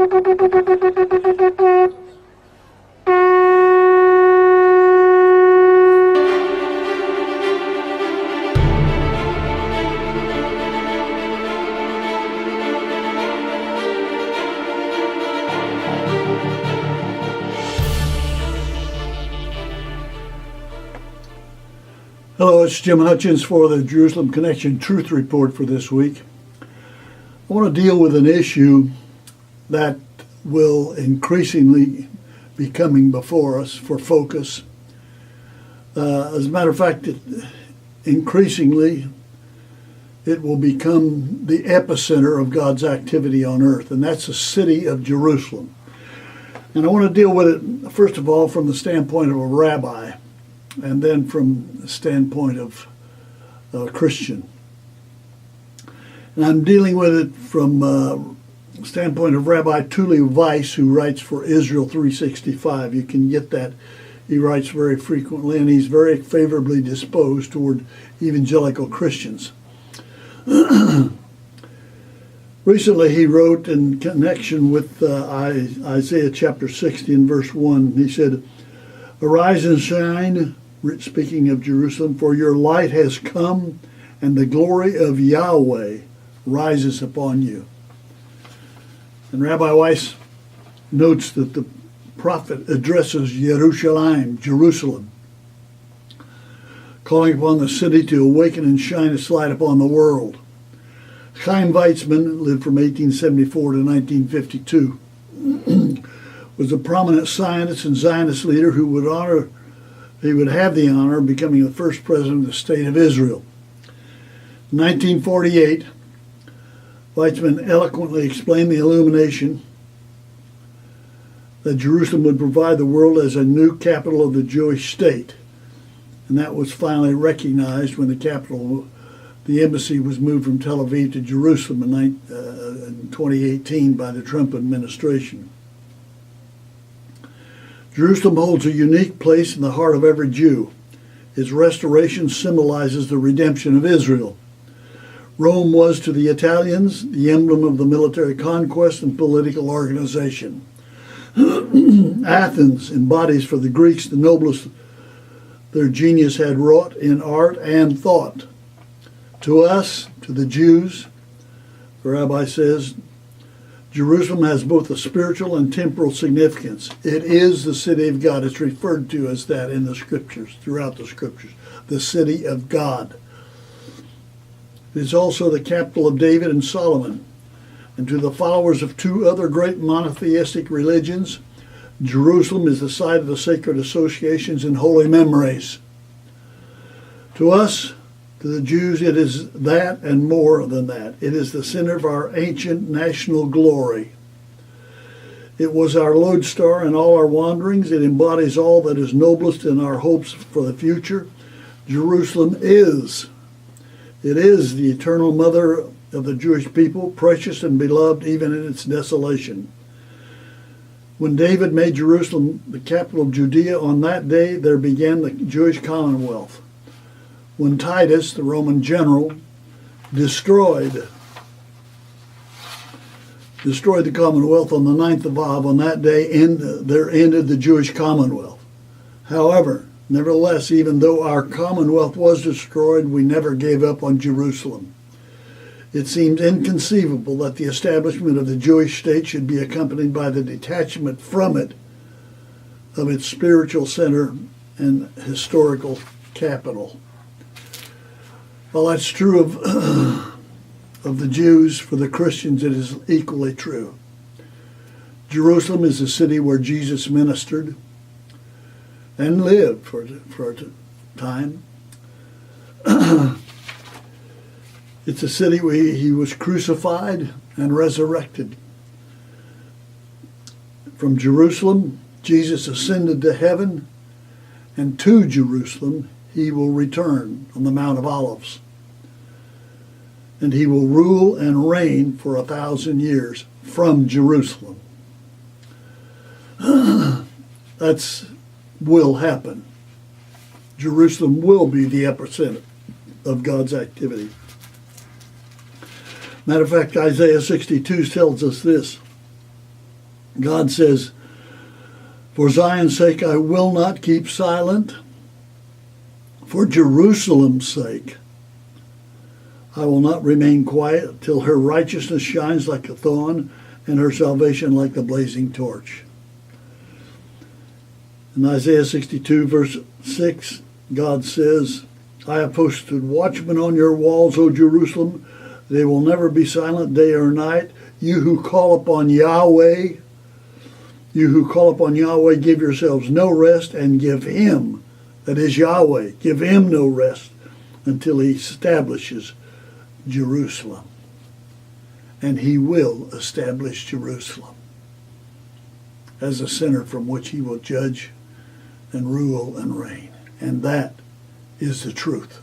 Hello, it's Jim Hutchins for the Jerusalem Connection Truth Report for this week. I want to deal with an issue that will increasingly be coming before us for focus. As a matter of fact, increasingly it will become the epicenter of God's activity on earth, and that's the city of Jerusalem. And I want to deal with it, first of all, from the standpoint of a rabbi, and then from the standpoint of a Christian. And I'm dealing with it from the standpoint of Rabbi Tuli Weiss, who writes for Israel 365. You can get that. He writes very frequently, and he's very favorably disposed toward evangelical Christians. Recently, he wrote in connection with Isaiah chapter 60 and verse 1, he said, "Arise and shine," speaking of Jerusalem, "for your light has come, and the glory of Yahweh rises upon you." And Rabbi Weiss notes that the prophet addresses Jerusalem, calling upon the city to awaken and shine its light upon the world. Chaim Weizmann lived from 1874 to 1952. Was a prominent scientist and Zionist leader who would have the honor of becoming the first president of the state of Israel. In 1948, Weizmann eloquently explained the illumination that Jerusalem would provide the world as a new capital of the Jewish state. And that was finally recognized when the embassy was moved from Tel Aviv to Jerusalem in 2018 by the Trump administration. Jerusalem holds a unique place in the heart of every Jew. Its restoration symbolizes the redemption of Israel. Rome was to the Italians the emblem of the military conquest and political organization. Athens embodies for the Greeks the noblest their genius had wrought in art and thought. To us, to the Jews, the rabbi says, Jerusalem has both a spiritual and temporal significance. It is the city of God. It's referred to as that in the scriptures, throughout the scriptures, the city of God. It is also the capital of David and Solomon. And to the followers of two other great monotheistic religions, Jerusalem is the site of the sacred associations and holy memories. To us, to the Jews, it is that and more than that. It is the center of our ancient national glory. It was our lodestar in all our wanderings. It embodies all that is noblest in our hopes for the future. Jerusalem is. It is the eternal mother of the Jewish people, precious and beloved even in its desolation. When David made Jerusalem the capital of Judea, on that day there began the Jewish Commonwealth. When Titus, the Roman general, destroyed the Commonwealth on the 9th of Av, on that day there ended the Jewish Commonwealth. However, nevertheless, even though our Commonwealth was destroyed, we never gave up on Jerusalem. It seems inconceivable that the establishment of the Jewish state should be accompanied by the detachment from it of its spiritual center and historical capital. Well, that's true of the Jews. For the Christians, it is equally true. Jerusalem is the city where Jesus ministered and lived for a time. It's a city where he was crucified and resurrected. From Jerusalem, Jesus ascended to heaven, and to Jerusalem he will return on the Mount of Olives. And he will rule and reign for 1,000 years from Jerusalem. That will happen. Jerusalem will be the epicenter of God's activity. Matter of fact, Isaiah 62 tells us this. God says, for Zion's sake I will not keep silent. For Jerusalem's sake I will not remain quiet till her righteousness shines like a thorn and her salvation like the blazing torch. In Isaiah 62 verse 6, God says, I have posted watchmen on your walls, O Jerusalem. They will never be silent day or night. You who call upon Yahweh, give yourselves no rest, and give him, that is Yahweh, give him no rest until he establishes Jerusalem. And he will establish Jerusalem as a center from which he will judge and rule and reign. And that is the truth.